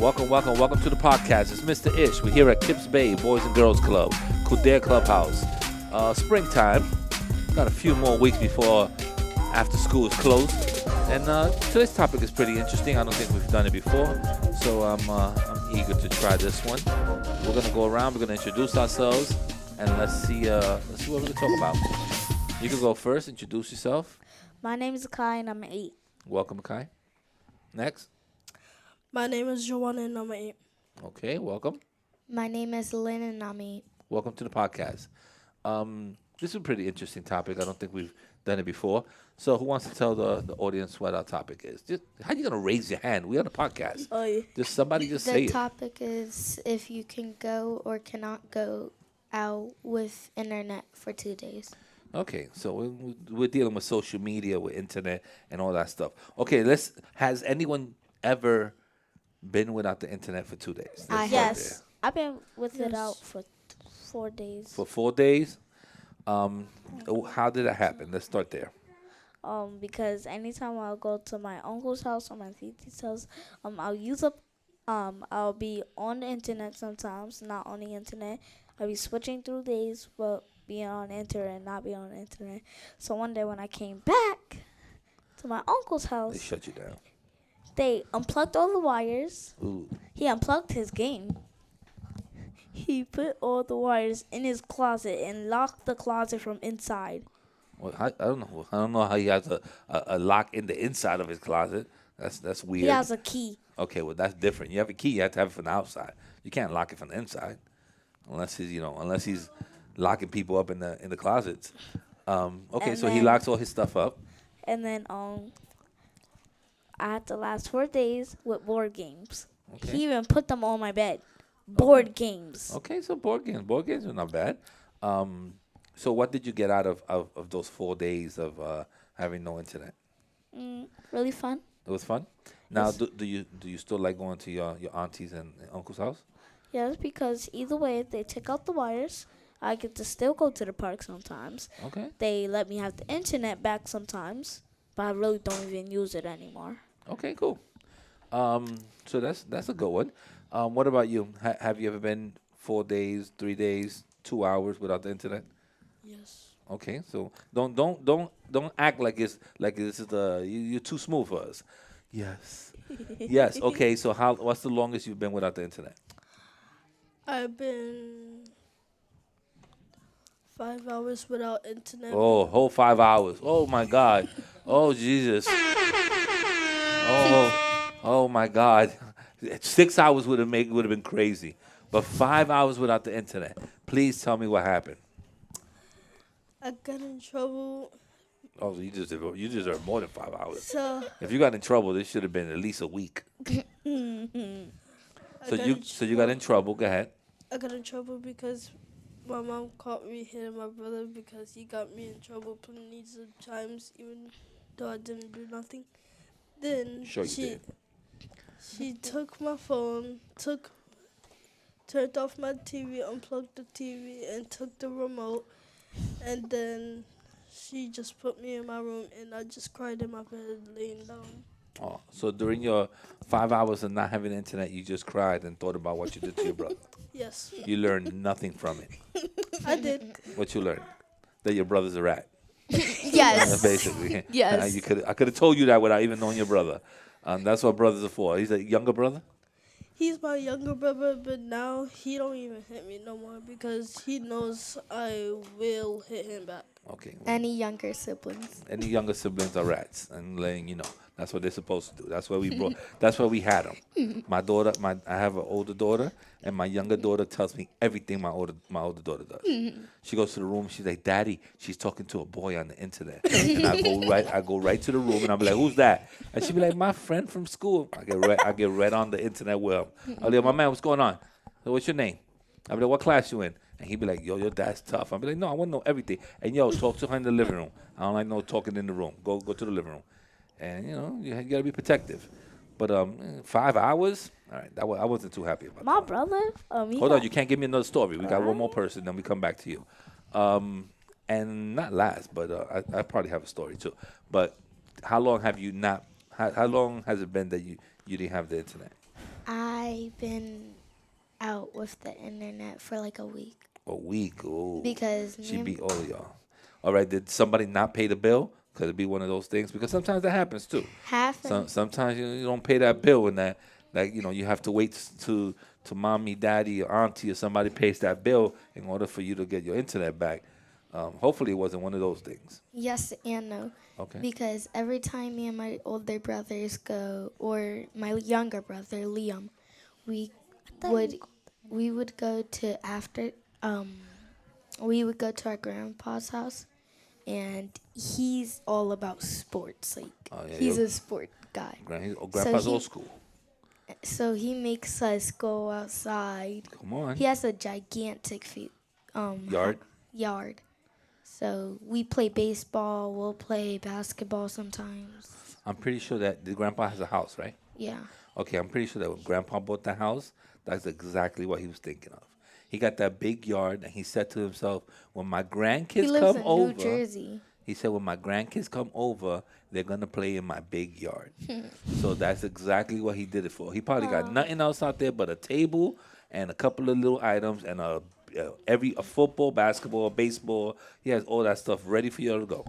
Welcome to the podcast. It's Mr. Ish. We're here at Kips Bay Boys and Girls Club, Kildare Clubhouse. Springtime. Got a few more weeks before after school is closed. And today's topic is pretty interesting. I don't think we've done it before, so I'm eager to try this one. We're gonna go around. We're gonna introduce ourselves, and let's see what we're gonna talk about. You can go first. Introduce yourself. My name is Kai and I'm 8. Welcome, Kai. Next. My name is Joanna and I'm 8. Okay, welcome. My name is Lynn and I'm 8. Welcome to the podcast. This is a pretty interesting topic. I don't think we've done it before. So who wants to tell the audience what our topic is? Just, how are you going to raise your hand? We're on a podcast. Oh, yeah. Just somebody just say The it. topic is if you can go or cannot go out with internet for 2 days. Okay, so we're dealing with social media, with internet, and all that stuff. Okay, has anyone ever been without the internet for 2 days? Let's start Yes. I've been without Yes. for 4 days. there. For 4 days? How did that happen? Let's start there. Because anytime I'll go to my uncle's house or my titi's house, I'll be on the internet sometimes, not on the internet. I'll be switching through days, but being on the internet, not being on the internet. So one day when I came back to my uncle's They house, shut you down. they unplugged all the wires. Ooh. He unplugged his game. He put all the wires in his closet and locked the closet from inside. Well, I don't know. I don't know how he has a lock in the inside of his closet. That's weird. He has a key. Okay, well that's different. You have a key. You have to have it from the outside. You can't lock it from the inside, unless he's locking people up in the closets. Okay, And so he then- locks all his stuff up. And then I had to last 4 days with board games. Okay. He even put them on my bed. Board games. Okay, so board games. Board games are not bad. So what did you get out of those 4 days of having no internet? Really fun. It was fun. Now, Yes. do you still like going to your aunties and uncle's house? Yes, because either way, if they take out the wires, I get to still go to the park sometimes. Okay. They let me have the internet back sometimes, but I really don't even use it anymore. Okay, cool. So that's a good one. What about you? Have you ever been 4 days, 3 days, 2 hours without the internet? Yes. Okay, so don't act like this is you're too smooth for us. Yes, yes. Okay, so what's the longest you've been without the internet? I've been 5 hours without internet. Oh, whole 5 hours. Oh my God. Oh Jesus. Oh my God. 6 hours would have been crazy, but 5 hours without the internet. Please tell me what happened. I got in trouble. Oh, you deserve more than 5 hours. So If you got in trouble, this should have been at least a week. So you got in trouble. Go ahead. I got in trouble because my mom caught me hitting my brother because he got me in trouble plenty of times, even though I didn't do nothing. Then Sure you did. she took my phone, turned off my TV, unplugged the TV, and took the remote. And then she just put me in my room, and I just cried in my bed laying down. Oh, so during your 5 hours of not having internet, you just cried and thought about what you did to your brother. Yes, You learned nothing from it. I did. What you learned? That your brother's a rat. Yes. Basically. Yes. I could have told you that without even knowing your brother. That's what brothers are for. He's a younger brother? He's my younger brother, but now he don't even hit me no more because he knows I will hit him back. Okay. Any younger siblings? Any younger siblings are rats, and letting you know that's what they're supposed to do. That's why that's why we had them. I have an older daughter, and my younger daughter tells me everything my older daughter does. She goes to the room. She's like, "Daddy, she's talking to a boy on the internet." And I go right to the room, and I'm like, "Who's that?" And she be like, "My friend from school." I get right on the internet with him. I'm like, "My man, what's going on? So what's your name?" I'm like, "What class you in?" And he'd be like, "Yo, your dad's tough." I'd be like, "No, I want to know everything." And yo, talk to her in the living room. I don't like no talking in the room. Go to the living room. And you gotta be protective. But 5 hours, all right. I wasn't too happy about My that. brother, Hold on, you can't give me another story. We got one more person, then we come back to you. And not last, but I probably have a story too. But how long have you not? How long has it been that you didn't have the internet? I I've been out with the internet for like a week A week. Oh, because she me and beat all of y'all. All right. Did somebody not pay the bill? Could it be one of those things? Because sometimes that happens too. half Sometimes you don't pay that bill, and that you have to wait to mommy, daddy, or auntie, or somebody pays that bill in order for you to get your internet back. Hopefully, it wasn't one of those things. yes and no. Okay. Because every time me and my older brothers go, or my younger brother Liam, we would we would go to um we would go to our grandpa's house, and he's all about sports. Like Oh, yeah, he's a sport guy. Grandpa's he- old school. So he makes us go outside. Come on. He has a gigantic Yard. yard. So we play baseball. We'll play basketball sometimes. I'm pretty sure that the grandpa has a house, right? Yeah. Okay, I'm pretty sure that when grandpa bought the house, that's exactly what he was thinking of. He got that big yard, and he said to himself, when my He grandkids lives come in over, New Jersey. he said, when my grandkids come over, they're going to play in my big yard. So that's exactly what he did it for. He probably got nothing else out there but a table and a couple of little items and a football, basketball, baseball. He has all that stuff ready for you to go.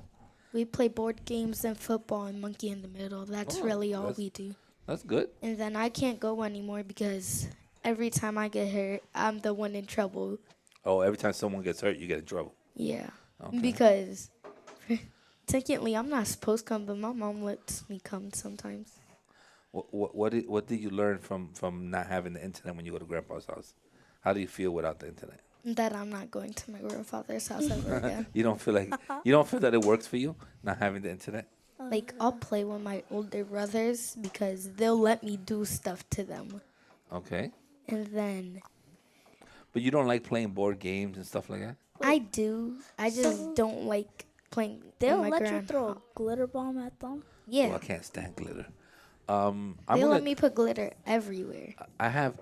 We play board games and football and monkey in the middle. That's Oh, really all that's- we do. That's good. And then I can't go anymore because every time I get hurt, I'm the one in trouble. Oh, every time someone gets hurt, you get in trouble. Yeah. Okay. Because technically I'm not supposed to come, but my mom lets me come sometimes. What did you learn from not having the internet when you go to grandpa's house? How do you feel without the internet? That I'm not going to my grandfather's house ever again. You don't feel that it works for you not having the internet? Like, I'll play with my older brothers because they'll let me do stuff to them. Okay. And then But you don't like playing board games and stuff like that? I do. I just don't like playing with They'll my let you grandpa. throw a glitter bomb at them. Yeah. Oh, I can't stand glitter. I'm They gonna, let me put glitter everywhere. I have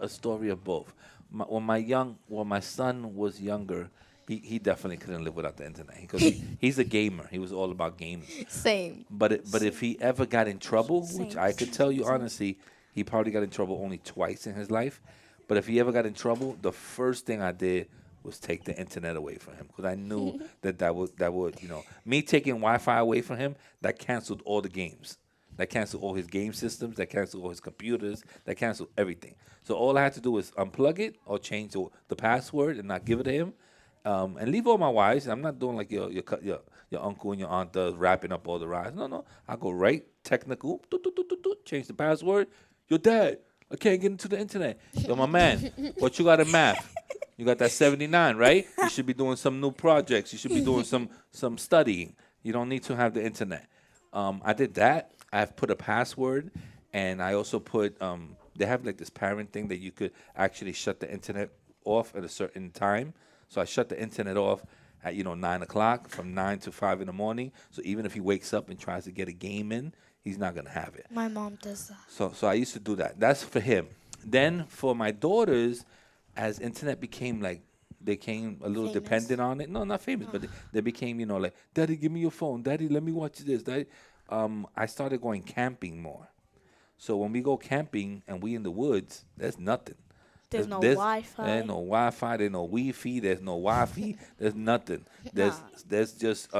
a story of both. When my son was younger, he definitely couldn't live without the internet because he's a gamer. He was all about gaming. Same. But if he ever got in trouble, which Same. I could tell you honestly, he probably got in trouble only twice in his life. But if he ever got in trouble, the first thing I did was take the internet away from him because I knew that would me taking Wi-Fi away from him, that canceled all the games. That canceled all his game systems. That canceled all his computers. That canceled everything. So all I had to do was unplug it or change the password and not give it to him, and leave all my wires. I'm not doing like your uncle and your aunt does, wrapping up all the wires. No. I go right technical, change the password. Your dad, I can't get into the internet. Yo, my man, what you got in math? You got that 79, right? You should be doing some new projects. You should be doing some studying. You don't need to have the internet. I did that. I've put a password, and I also put. They have like this parent thing that you could actually shut the internet off at a certain time. So I shut the internet off at 9 o'clock, from 9 to 5 in the morning. So even if he wakes up and tries to get a game in, he's not gonna have it. My mom does that. So I used to do that. That's for him. Then for my daughters, as internet became like they came a little Famous. dependent on it. No, not famous, but they became like, Daddy, give me your phone. Daddy, let me watch this. Daddy. I started going camping more. So when we go camping and we in the woods, there's nothing. There's no Wi-Fi. There's no Wi-Fi. There's no Wi-Fi. There's no Wi-Fi. There's nothing. There's just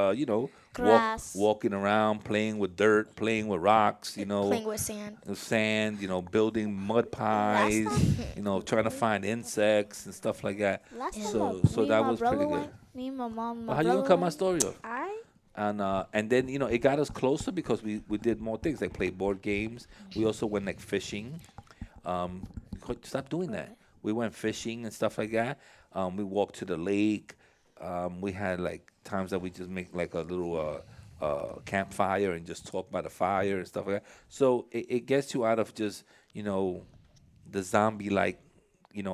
Grass. walking around, playing with dirt, playing with rocks. Playing with sand. The sand. building mud pies. Trying to find insects and stuff like that. Last time So me so and that my was brother pretty good. went- Me and my mom, and my But how you gonna brother cut my went- story off? And then it got us closer because we did more things like play board games. We also went like fishing. Stop doing that. We went fishing and stuff like that. We walked to the lake. We had like times that we just make like a little campfire and just talk by the fire and stuff like that. So it gets you out of just the zombie like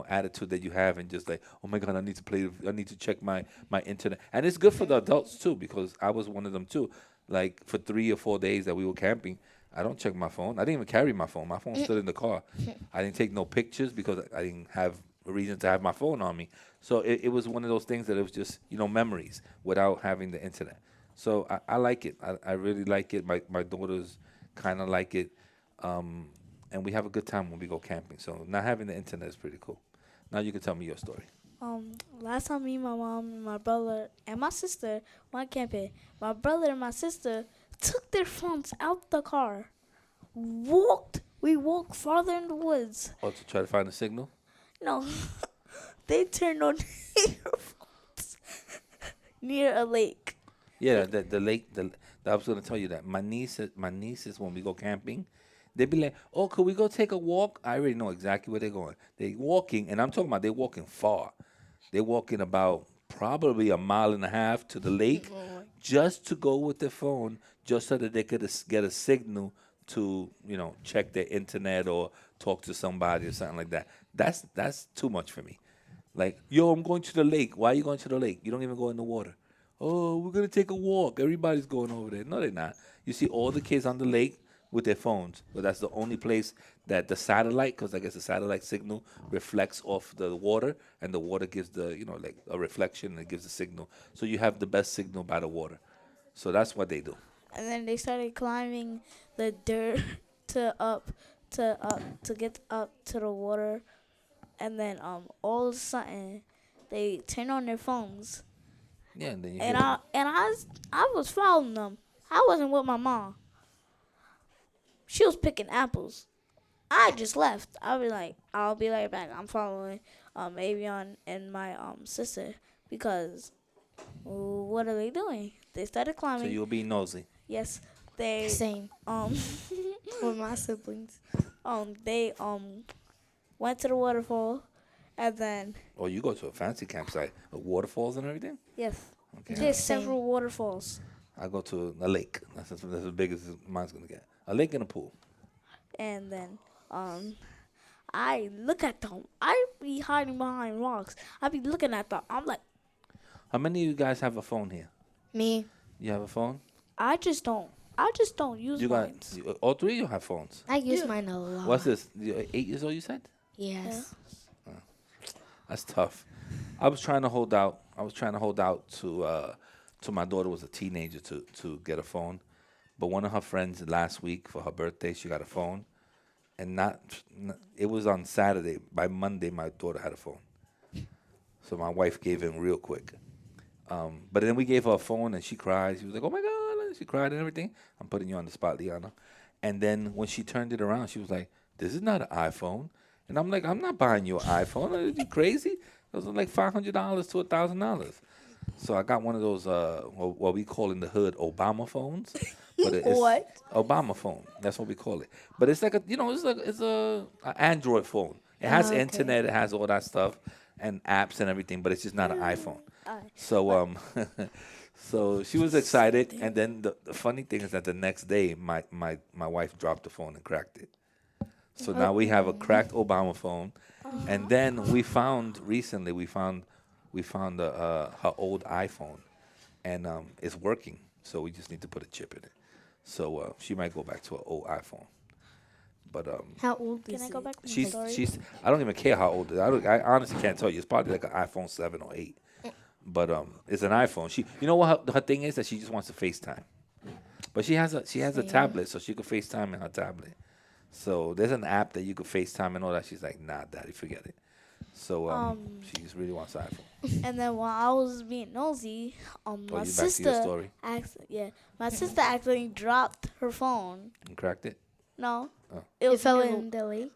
attitude that you have and just like, oh my God, I need to check my internet. And it's good for the adults too, because I was one of them too. Like for 3 or 4 days that we were camping, I don't check my phone. I didn't even carry my phone. My phone stood in the car. I didn't take no pictures because I didn't have a reason to have my phone on me. So it was one of those things that it was just, memories without having the internet. So I like it. I really like it. My daughters kind of like it. and we have a good time when we go camping. So not having the internet is pretty cool. Now you can tell me your story. Last time me, my mom, and my brother, and my sister went camping. My brother and my sister took their phones out the car, We walked farther in the woods. Oh, to try to find a signal? No, they turned on their phones near a lake. Yeah, the lake. I was gonna tell you that my nieces when we go camping, they be like, "Oh, could we go take a walk?" I already know exactly where they're going. They walking, and I'm talking about they walking far. They're walking about probably a mile and a half to the lake, just to go with their phone, just so that they could get a signal to check their internet or talk to somebody or something like that. That's too much for me. Like, yo, I'm going to the lake. Why are you going to the lake? You don't even go in the water. Oh, we're gonna take a walk. Everybody's going over there. No, they're not. You see all the kids on the lake with their phones, but that's the only place that the satellite, because I guess the satellite signal reflects off the water, and the water gives like a reflection and it gives the signal. So you have the best signal by the water. So that's what they do. And then they started climbing the dirt to get up to the water, and then all of a sudden they turned on their phones. Yeah, and then you And hear I was following them. I wasn't with my mom. She was picking apples. I just left. I'll be right back. I'm following Avion and my sister because what are they doing? They started so climbing. you'll be nosy. Yes, they Same um with my siblings. they went to the waterfall, and then Or you go to a fancy campsite with waterfalls and everything. yes, Okay. there's Same. several waterfalls. I go to a lake. That's as big as mine's gonna get. A lake and a pool. And then I look at them. I be hiding behind rocks. I be looking at them. I'm like, How many of you guys have a phone here? Me. You have a phone? I just don't use You got mine. all three of you have phones. I use mine a lot. What's this? You're 8 years old, you said? Yes. That's tough. I was trying to hold out. To my daughter was a teenager to get a phone, but one of her friends last week for her birthday she got a phone, and it was on Saturday. By Monday, my daughter had a phone. So my wife gave in real quick. But then we gave her a phone and she cried. She was like, "Oh my God!" And she cried and everything. I'm putting you on the spot, Liana. And then when she turned it around, she was like, "This is not an iPhone." And I'm like, "I'm not buying you an iPhone. Are you crazy?" Those are like $500 to $1,000. So I got one of those what we call in the hood Obama phones. But it's What? Obama phone. That's what we call it. But it's like it's a Android phone. It has Okay. internet. It has all that stuff and apps and everything. But it's just not an iPhone. So so she was excited, and then the funny thing is that the next day my wife dropped the phone and cracked it. So now we have a cracked Obama phone, and then we found her old iPhone, and it's working. So we just need to put a chip in it. So she might go back to her old iPhone. But How old is Can I go it? back to my she's story? she's I don't even care how old it is. I honestly can't tell you. It's probably like an iPhone 7 or 8. But it's an iPhone. You know what her thing is, that she just wants to FaceTime. But she has a tablet, so she could FaceTime in her tablet. So there's an app that you could FaceTime and all that. She's like, "Nah, Daddy, forget it." So she just really wants an iPhone. And then while I was being nosy, Oh, my you back to your sister story? my sister actually dropped her phone. And cracked it. No, Oh. It was fell near- in the lake.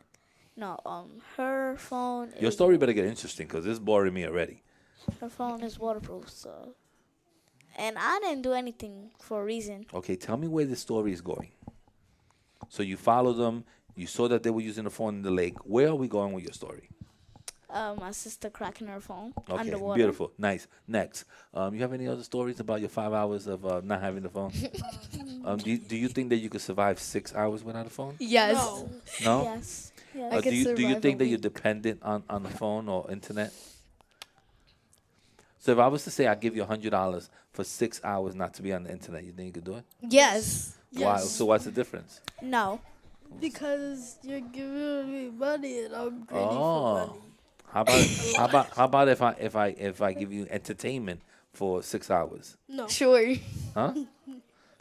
No, her phone. Your is, story better get interesting because it's boring me already. Her phone is waterproof, so. And I didn't do anything for a reason. Okay, tell me where the story is going. So you followed them. You saw that they were using the phone in the lake. Where are we going with your story? My sister cracking her phone Okay, underwater. beautiful, nice. Next, you have any other stories about your 5 hours of not having the phone? Do you think that you could survive 6 hours without a phone? Yes. No. Yes. Yes. I could Do you survive think a that you're week. dependent on the phone or internet? So if I was to say I give you $100 for 6 hours not to be on the internet, you think you could do it? Yes. Why? Yes. So what's the difference? No. Because you're giving me money and I'm greedy for Oh. money. How about if I give you entertainment for 6 hours? No. Sure. Huh?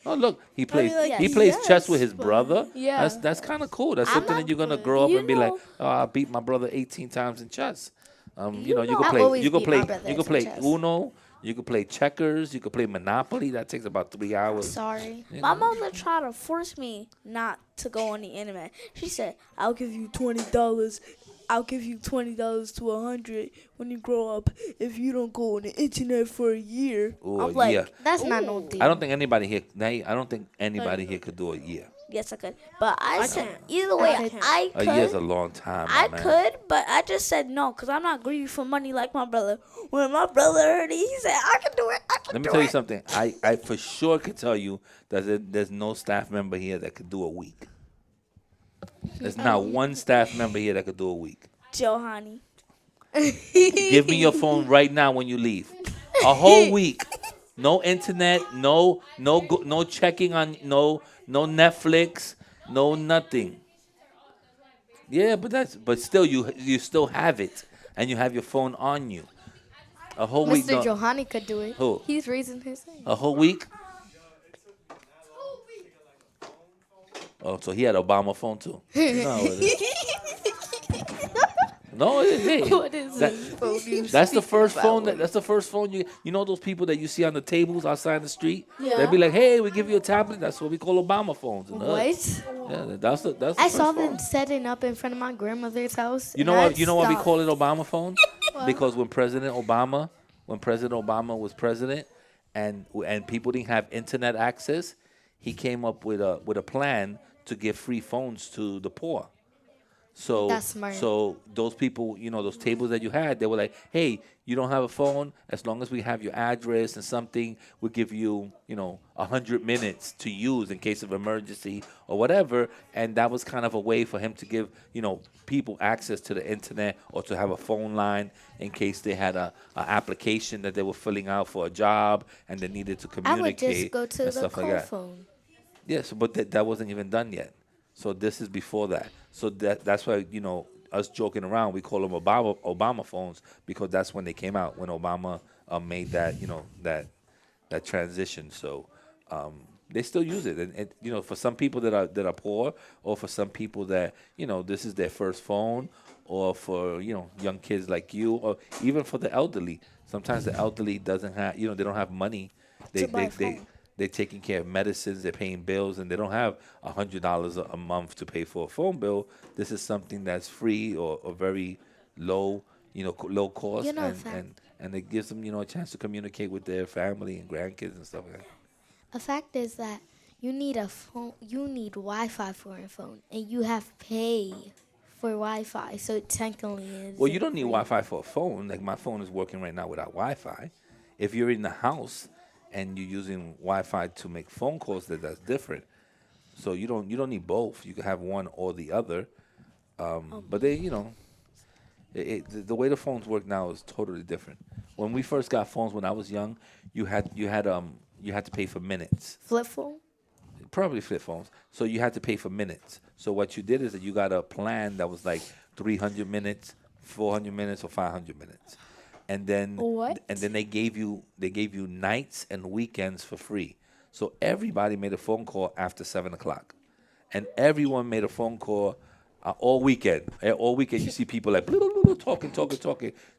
Oh, look, he plays like, he plays chess with yes, his but- brother. Yeah. That's kind of cool. That's I'm something not that you're gonna good. grow up You and be like, know- oh, I beat my brother 18 times in chess. You You know, you know- can I play. always You can beat play. my brothers You can in play chess. Uno. You can play checkers. You can play Monopoly. That takes about 3 hours. Sorry. You My know. mother tried to force me not to go on the internet. She said, "I'll give you $20. I'll give you $20 to 100 when you grow up if you don't go on the internet for a year." Ooh, I'm a like, year. That's not no Ooh. deal. I don't think anybody here. I don't think anybody here could do a year. "Yes, I could," but I said can't. either way, I can't. I A year's a could. long time. I my man. could, but I just said no because I'm not greedy for money like my brother. When my brother heard it, he said, "I can do it. I can Let me do tell you it." something. I for sure can tell you that there's no staff member here that could do a week. There's not one staff member here that could do a week. Johanny. Give me your phone right now when you leave. A whole week. No internet. No checking on. No Netflix. No nothing. Yeah, but still you still have it, and you have your phone on you. A whole week. Mr. No, Johanny could do it. Who? He's raising his hand. a whole week. Oh, so he had Obama phone too. No, it is. What is That- this phone you That's the speak first about? phone. That's the first phone you know those people that you see on the tables outside the street. Yeah. They'd be like, "Hey, we give you a tablet." That's what we call Obama phones. in the hood. What? Yeah, that's the. That's the I first saw phone. them setting up in front of my grandmother's house. You know and what? I You know why we stopped. call it Obama phones? Because when President Obama was president, and people didn't have internet access, he came up with a plan to give free phones to the poor. So That's smart. So those people, those tables that you had, they were like, "Hey, you don't have a phone? As long as we have your address and something, we'll give you, 100 minutes to use in case of emergency or whatever." And that was kind of a way for him to give, people access to the internet or to have a phone line in case they had a application that they were filling out for a job and they needed to I communicate would just go to and the stuff like call that. phone. Yes, but that wasn't even done yet. So this is before that. So that's why us joking around, we call them Obama phones because that's when they came out, when Obama made that that transition. So they still use it, and for some people that are poor, or for some people that this is their first phone, or for young kids like you, or even for the elderly. Sometimes the elderly doesn't have they don't have money. To buy a phone. They're taking care of medicines, they're paying bills, and they don't have $100 a month to pay for a phone bill. This is something that's free or very low, low cost, You know a fact. and it gives them, a chance to communicate with their family and grandkids and stuff like that. A fact is that you need a phone. You need Wi-Fi for a phone, and you have to pay for Wi-Fi. So technically, it's Well, you don't need Wi-Fi for a phone. Like my phone is working right now without Wi-Fi. If you're in the house and you're using Wi-Fi to make phone calls, that's different. So you don't need both. You can have one or the other. But they, the way the phones work now is totally different. When we first got phones when I was young, you had to pay for minutes. flip phone. Probably flip phones. So you had to pay for minutes. So what you did is that you got a plan that was like 300 minutes, 400 minutes, or 500 minutes, and then What? and then they gave you nights and weekends for free. So everybody made a phone call after 7 o'clock, and everyone made a phone call all weekend. All weekend you see people like talking.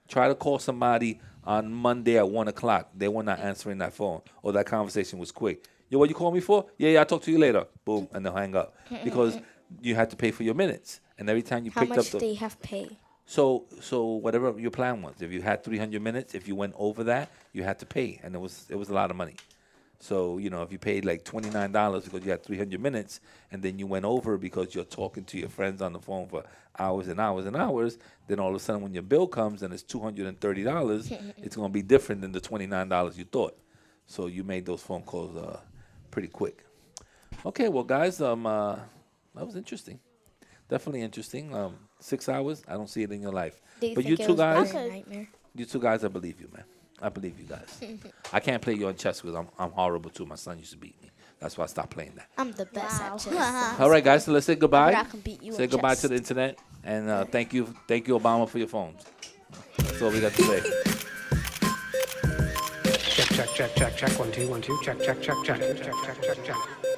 Try to call somebody on Monday at 1 o'clock. They were not answering that phone, or that conversation was quick. Yo, what you call me for? Yeah, I'll talk to you later. Boom, and they'll hang up because you had to pay for your minutes, and every time you How picked up much the do you have to pay? so whatever your plan was, if you had 300 minutes, if you went over that, you had to pay, and it was a lot of money. So if you paid like $29 because you had 300 minutes, and then you went over because you're talking to your friends on the phone for hours and hours and hours, then all of a sudden when your bill comes and it's $230, it's gonna be different than the $29 you thought. So you made those phone calls pretty quick. Okay, well guys, that was interesting. Definitely interesting. 6 hours, I don't see it in your life. Do you But think you it two was guys, better than Nightmare? you two guys, I believe you, man. I believe you guys. I can't play you on chess because I'm horrible too. My son used to beat me. That's why I stopped playing that. I'm the best Wow. at chess. All right, guys. So let's say goodbye. I can beat you Say in goodbye chess. to the internet, and thank you, Obama, for your phones. That's all we got to say. check, check, check, check, 1 2 1 2, check, check, check, check, check, check, check, check.